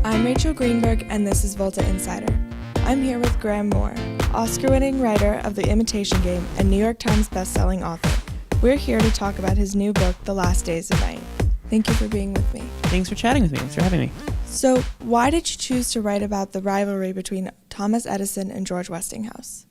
I'm Rachel Greenberg, and this is Volta Insider. I'm here with Graham Moore, Oscar-winning writer of The Imitation Game and New York Times bestselling author. We're here to talk about his new book, The Last Days of Night. Thank you for being with me. Thanks for chatting with me. Thanks for having me. So, why did you choose to write about the rivalry between Thomas Edison and George Westinghouse?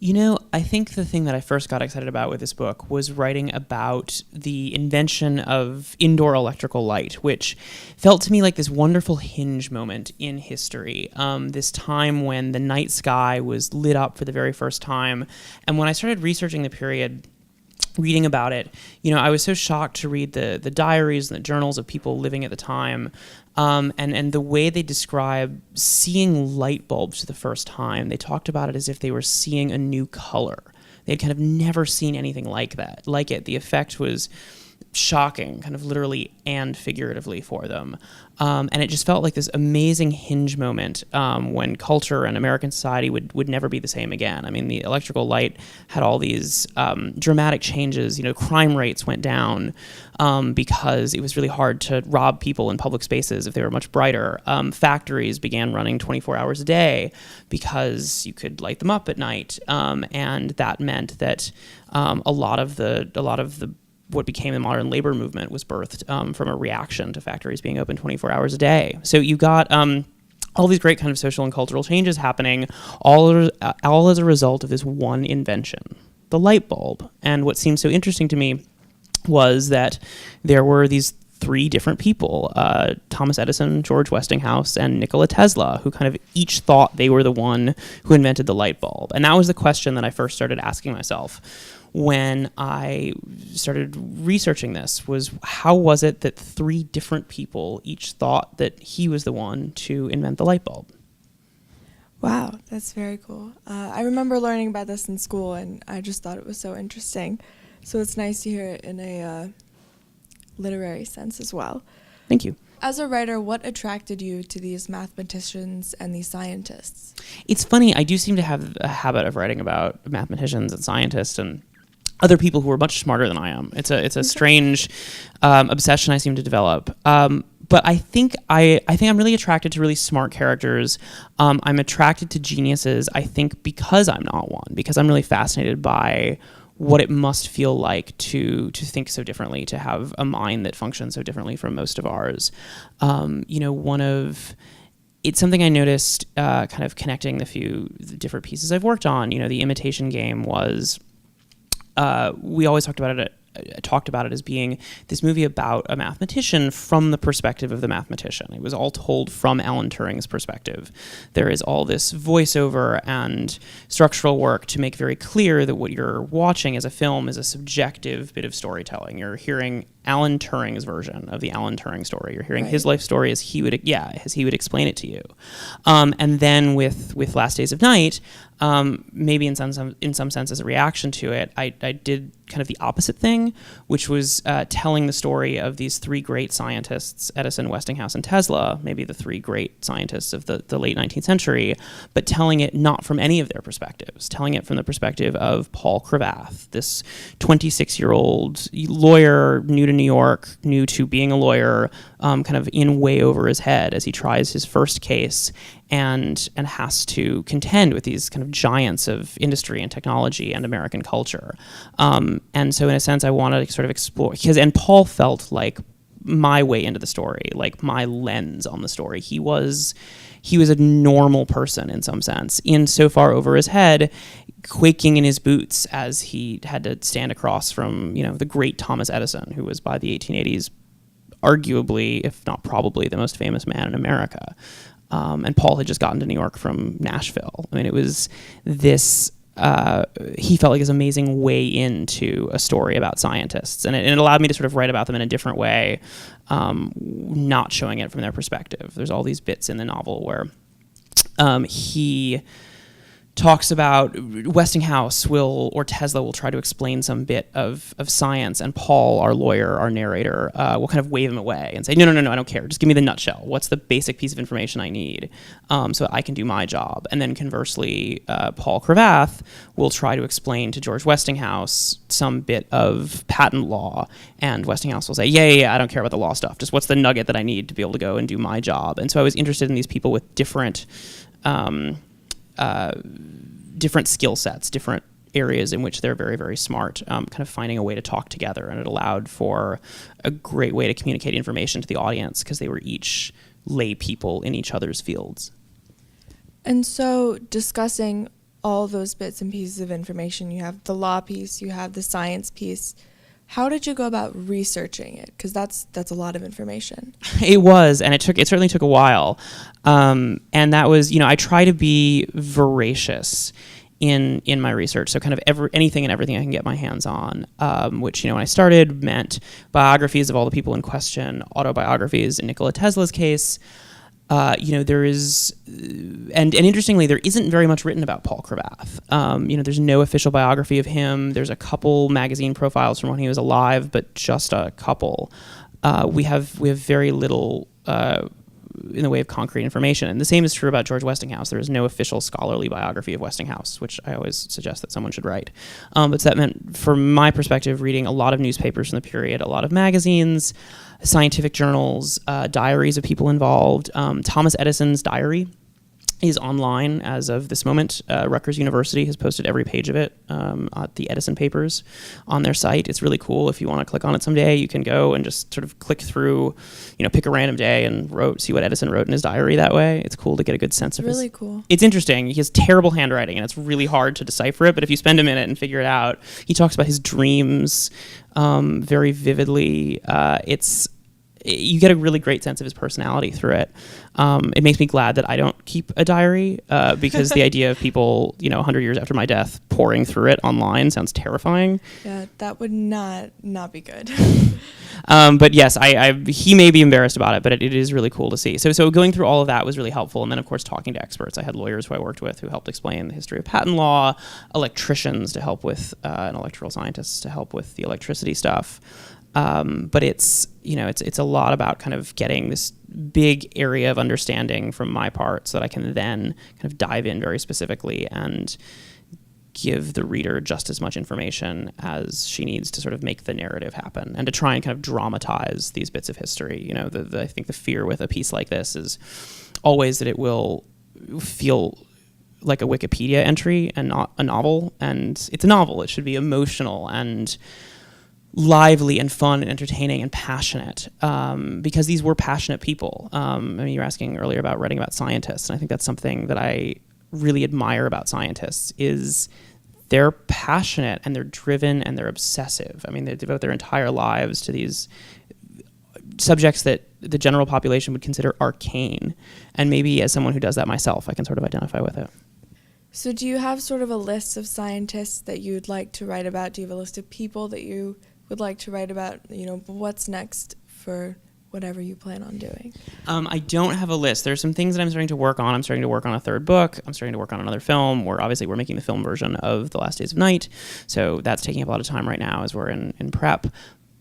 You know, I think the thing that I first got excited about with this book was writing about the invention of indoor electrical light, which felt to me like this wonderful hinge moment in history. This time when the night sky was lit up for the very first time. And when I started researching the period, reading about it, you know, I was so shocked to read the diaries and the journals of people living at the time, and the way they describe seeing light bulbs for the first time. They talked about it as if they were seeing a new color. They had kind of never seen anything like it. The effect was shocking, kind of literally and figuratively for them. And it just felt like this amazing hinge moment when culture and American society would never be the same again. I mean, the electrical light had all these dramatic changes. You know, crime rates went down because it was really hard to rob people in public spaces if they were much brighter. Factories began running 24 hours a day because you could light them up at night. And that meant that a lot of the what became the modern labor movement was birthed from a reaction to factories being open 24 hours a day. So you got all these great kind of social and cultural changes happening, all as a result of this one invention, the light bulb. And what seemed so interesting to me was that there were these three different people, Thomas Edison, George Westinghouse, and Nikola Tesla, who kind of each thought they were the one who invented the light bulb. And that was the question that I first started asking myself when I started researching this, was how was it that three different people each thought that he was the one to invent the light bulb? Wow, that's very cool. I remember learning about this in school, and I just thought it was so interesting. So it's nice to hear it in a literary sense as well. Thank you. As a writer, what attracted you to these mathematicians and these scientists? It's funny, I do seem to have a habit of writing about mathematicians and scientists and other people who are much smarter than I am. It's a strange obsession I seem to develop. But I think I'm really attracted to really smart characters. I'm attracted to geniuses, I think, because I'm not one, because I'm really fascinated by what it must feel like to think so differently, to have a mind that functions so differently from most of ours. It's something I noticed kind of connecting the different pieces I've worked on. You know, The Imitation Game was, we always talked about it as being this movie about a mathematician from the perspective of the mathematician. It was all told from Alan Turing's perspective. There is all this voiceover and structural work to make very clear that what you're watching as a film is a subjective bit of storytelling. You're hearing Alan Turing's version of the Alan Turing story. You're hearing his life story as he would explain it to you. And then with Last Days of Night, maybe in some sense as a reaction to it, I did kind of the opposite thing, which was telling the story of these three great scientists, Edison, Westinghouse, and Tesla, maybe the three great scientists of the late 19th century, but telling it not from any of their perspectives, telling it from the perspective of Paul Cravath, this 26-year-old lawyer, new to New York, new to being a lawyer, kind of in way over his head as he tries his first case and has to contend with these kind of giants of industry and technology and American culture. And so in a sense, I wanted to sort of explore, and Paul felt like my way into the story, like my lens on the story. He was a normal person in some sense, in so far over his head, quaking in his boots as he had to stand across from, you know, the great Thomas Edison, who was by the 1880s arguably, if not probably, the most famous man in America. And Paul had just gotten to New York from Nashville. I mean, it was this, he felt like this amazing way into a story about scientists. And it allowed me to sort of write about them in a different way, not showing it from their perspective. There's all these bits in the novel where he talks about Westinghouse or Tesla will try to explain some bit of science, and Paul, our lawyer, our narrator, will kind of wave him away and say, no, I don't care. Just give me the nutshell. What's the basic piece of information I need so that I can do my job? And then conversely, Paul Cravath will try to explain to George Westinghouse some bit of patent law, and Westinghouse will say, yeah, I don't care about the law stuff. Just what's the nugget that I need to be able to go and do my job? And so I was interested in these people with different skill sets, different areas in which they're very, very smart, kind of finding a way to talk together. And it allowed for a great way to communicate information to the audience because they were each lay people in each other's fields. And so discussing all those bits and pieces of information, you have the law piece, you have the science piece. How did you go about researching it? Because that's a lot of information. It was, and it certainly took a while. And that was, I try to be voracious in my research. So kind of anything and everything I can get my hands on, which, when I started meant biographies of all the people in question, autobiographies in Nikola Tesla's case. There is, and interestingly, there isn't very much written about Paul Cravath. There's no official biography of him. There's a couple magazine profiles from when he was alive, but just a couple. We have very little in the way of concrete information. And the same is true about George Westinghouse. There is no official scholarly biography of Westinghouse, which I always suggest that someone should write. But that meant, from my perspective, reading a lot of newspapers from the period, a lot of magazines, scientific journals, diaries of people involved. Thomas Edison's diary is online as of this moment. Rutgers University has posted every page of it at the Edison papers on their site. It's really cool. If you want to click on it someday, you can go and just sort of click through, pick a random day and see what Edison wrote in his diary that way. It's cool to get a good sense of it. Really cool. It's interesting. He has terrible handwriting, and it's really hard to decipher it, but if you spend a minute and figure it out, he talks about his dreams very vividly. You get a really great sense of his personality through it. It makes me glad that I don't keep a diary because the idea of people, 100 years after my death, pouring through it online sounds terrifying. Yeah, that would not be good. But yes, he may be embarrassed about it, but it is really cool to see. So going through all of that was really helpful. And then, of course, talking to experts. I had lawyers who I worked with who helped explain the history of patent law, electricians to help with, and electrical scientists to help with the electricity stuff. But it's a lot about kind of getting this big area of understanding from my part so that I can then kind of dive in very specifically and give the reader just as much information as she needs to sort of make the narrative happen and to try and kind of dramatize these bits of history. I think the fear with a piece like this is always that it will feel like a Wikipedia entry and not a novel. And it's a novel. It should be emotional and lively and fun and entertaining and passionate because these were passionate people. You were asking earlier about writing about scientists, and I think that's something that I really admire about scientists is they're passionate and they're driven and they're obsessive. They devote their entire lives to these subjects that the general population would consider arcane, and maybe as someone who does that myself, I can sort of identify with it. So do you have sort of a list of scientists that you'd like to write about? Do you have a list of people that you would like to write about, what's next for whatever you plan on doing? I don't have a list. There's some things that I'm starting to work on. I'm starting to work on a third book. I'm starting to work on another film. We're making the film version of The Last Days of Night. So that's taking up a lot of time right now as we're in prep.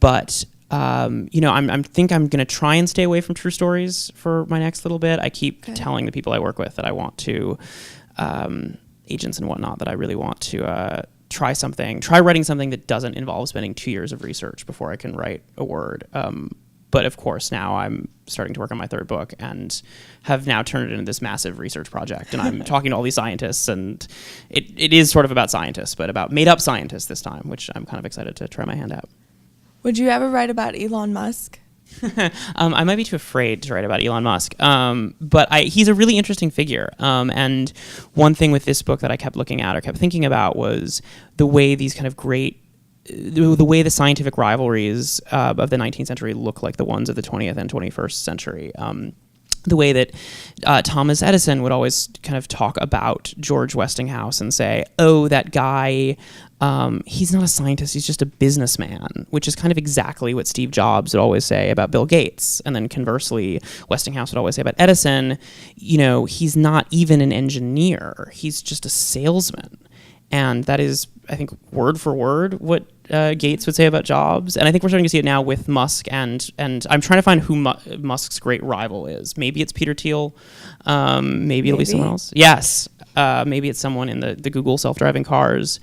But, I think I'm going to try and stay away from true stories for my next little bit. I keep telling the people I work with that I want to, agents and whatnot, that I really want to try writing something that doesn't involve spending 2 years of research before I can write a word. But of course, now I'm starting to work on my third book and have now turned it into this massive research project. And I'm talking to all these scientists, and it is sort of about scientists, but about made-up scientists this time, which I'm kind of excited to try my hand at. Would you ever write about Elon Musk? I might be too afraid to write about Elon Musk, but he's a really interesting figure. And one thing with this book that I kept looking at or kept thinking about was the way these kind of the way the scientific rivalries of the 19th century look like the ones of the 20th and 21st century. the way that Thomas Edison would always kind of talk about George Westinghouse and say, oh, that guy, he's not a scientist, he's just a businessman, which is kind of exactly what Steve Jobs would always say about Bill Gates. And then conversely, Westinghouse would always say about Edison, he's not even an engineer, he's just a salesman. And that is, I think, word for word what Gates would say about Jobs. And I think we're starting to see it now with Musk. And I'm trying to find who Musk's great rival is. Maybe it's Peter Thiel. Maybe it'll be someone else. Yes. Maybe it's someone in the Google self-driving cars.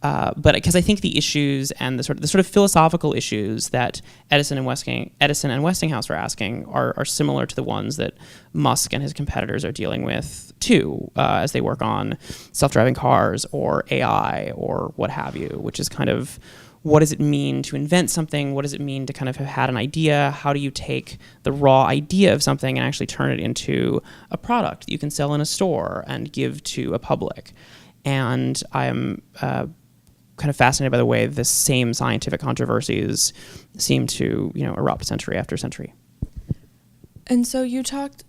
But because I think the issues and the sort of philosophical issues that Edison and Westinghouse are asking are similar to the ones that Musk and his competitors are dealing with too, as they work on self-driving cars or AI or what have you, which is kind of, what does it mean to invent something? What does it mean to kind of have had an idea? How do you take the raw idea of something and actually turn it into a product that you can sell in a store and give to a public? And I am kind of fascinated by the way the same scientific controversies seem to, erupt century after century. And so you talked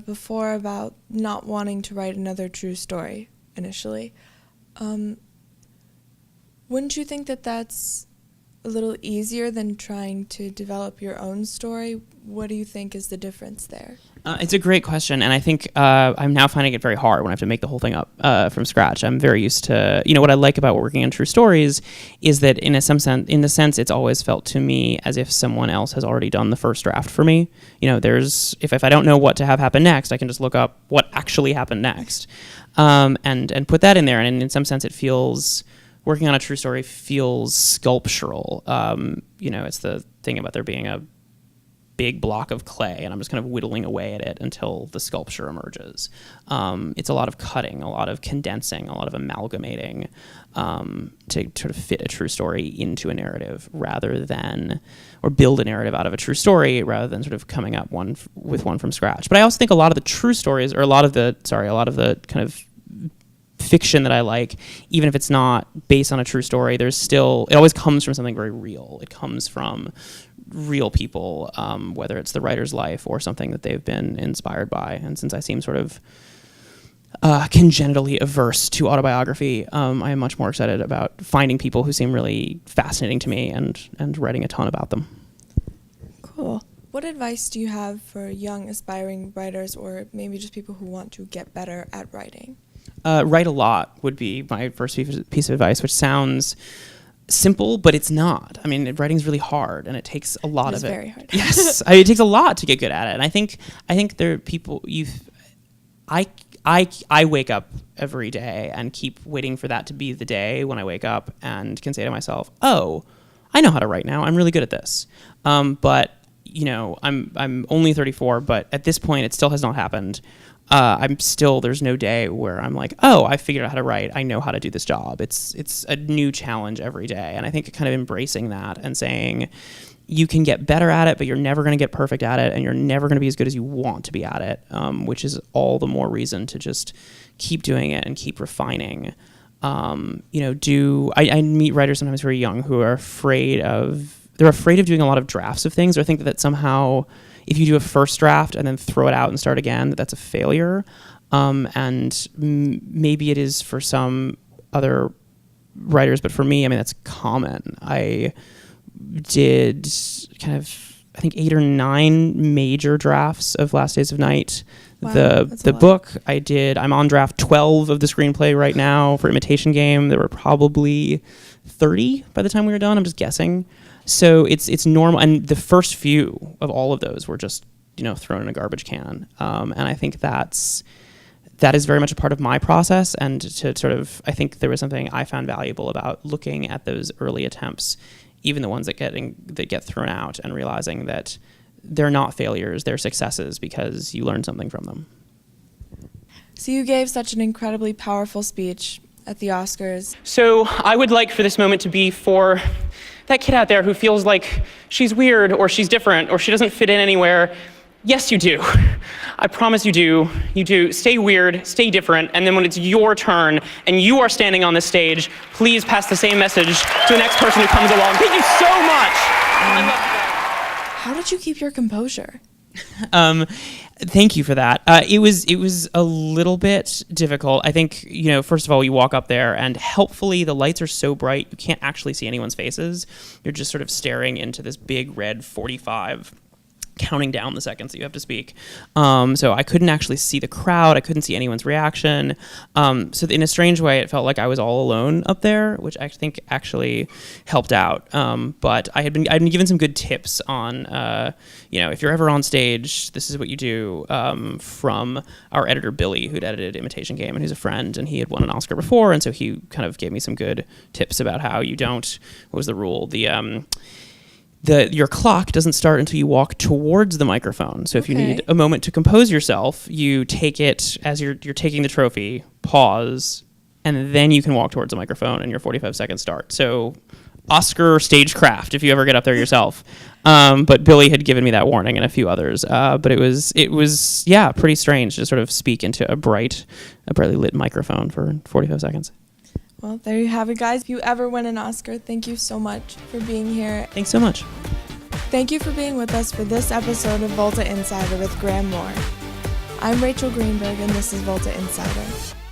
before about not wanting to write another true story initially. Wouldn't you think that that's a little easier than trying to develop your own story? What do you think is the difference there? It's a great question, and I think I'm now finding it very hard when I have to make the whole thing up from scratch. I'm very used to, what I like about working on true stories is that in the sense, it's always felt to me as if someone else has already done the first draft for me. If I don't know what to have happen next, I can just look up what actually happened next, and put that in there. And in some sense, it feels, working on a true story feels sculptural. It's the thing about there being a big block of clay, and I'm just kind of whittling away at it until the sculpture emerges. It's a lot of cutting, a lot of condensing, a lot of amalgamating to sort of fit a true story into a narrative or build a narrative out of a true story rather than sort of coming up with one from scratch. But I also think a lot of the true stories, or a lot of the kind of fiction that I like, even if it's not based on a true story, it always comes from something very real. It comes from real people, whether it's the writer's life or something that they've been inspired by. And since I seem sort of congenitally averse to autobiography, I am much more excited about finding people who seem really fascinating to me and writing a ton about them. Cool. What advice do you have for young aspiring writers, or maybe just people who want to get better at writing? Write a lot would be my first piece of advice, which sounds simple, but it's not. I mean, writing's really hard, and it takes a lot of it. It's very hard. Yes, it takes a lot to get good at it. And I think there are people. I wake up every day and keep waiting for that to be the day when I wake up and can say to myself, "Oh, I know how to write now. I'm really good at this." But I'm only 34, but at this point, it still has not happened. There's no day where I'm like, oh, I figured out how to write. I know how to do this job. It's a new challenge every day. And I think kind of embracing that and saying you can get better at it, but you're never going to get perfect at it. And you're never going to be as good as you want to be at it, which is all the more reason to just keep doing it and keep refining. I meet writers sometimes very young who are afraid of doing a lot of drafts of things, or think that somehow if you do a first draft and then throw it out and start again, that's a failure. Maybe it is for some other writers, but for me, I mean, that's common. I did I think 8 or 9 major drafts of Last Days of Night. Wow, the book I did, I'm on draft 12 of the screenplay right now for Imitation Game. There were probably 30 by the time we were done. I'm just guessing. So it's normal, and the first few of all of those were just thrown in a garbage can, and I think that is very much a part of my process. And to sort of, I think there was something I found valuable about looking at those early attempts, even the ones that get thrown out, and realizing that they're not failures, they're successes because you learn something from them. So you gave such an incredibly powerful speech at the Oscars. So I would like for this moment to be for that kid out there who feels like she's weird or she's different or she doesn't fit in anywhere. Yes, you do. I promise you do. You do. Stay weird, stay different, and then when it's your turn and you are standing on this stage, please pass the same message to the next person who comes along. Thank you so much. I love you guys. How did you keep your composure? Thank you for that. It was a little bit difficult. I think, first of all, you walk up there and helpfully the lights are so bright you can't actually see anyone's faces. You're just sort of staring into this big red 45 counting down the seconds that you have to speak. So I couldn't actually see the crowd. I couldn't see anyone's reaction. So in a strange way, it felt like I was all alone up there, which I think actually helped out. But I'd been given some good tips on, if you're ever on stage, this is what you do, from our editor, Billy, who'd edited Imitation Game, and who's a friend, and he had won an Oscar before. And so he kind of gave me some good tips about how you don't, what was the rule? Your clock doesn't start until you walk towards the microphone. So if you need a moment to compose yourself, you take it as you're taking the trophy, pause, and then you can walk towards the mightphone and your 45 seconds start. So Oscar stagecraft if you ever get up there yourself. But Billy had given me that warning and a few others. But it was pretty strange to sort of speak into a brightly lit microphone for 45 seconds. Well, there you have it, guys. If you ever win an Oscar, thank you so much for being here. Thanks so much. Thank you for being with us for this episode of Volta Insider with Graham Moore. I'm Rachel Greenberg, and this is Volta Insider.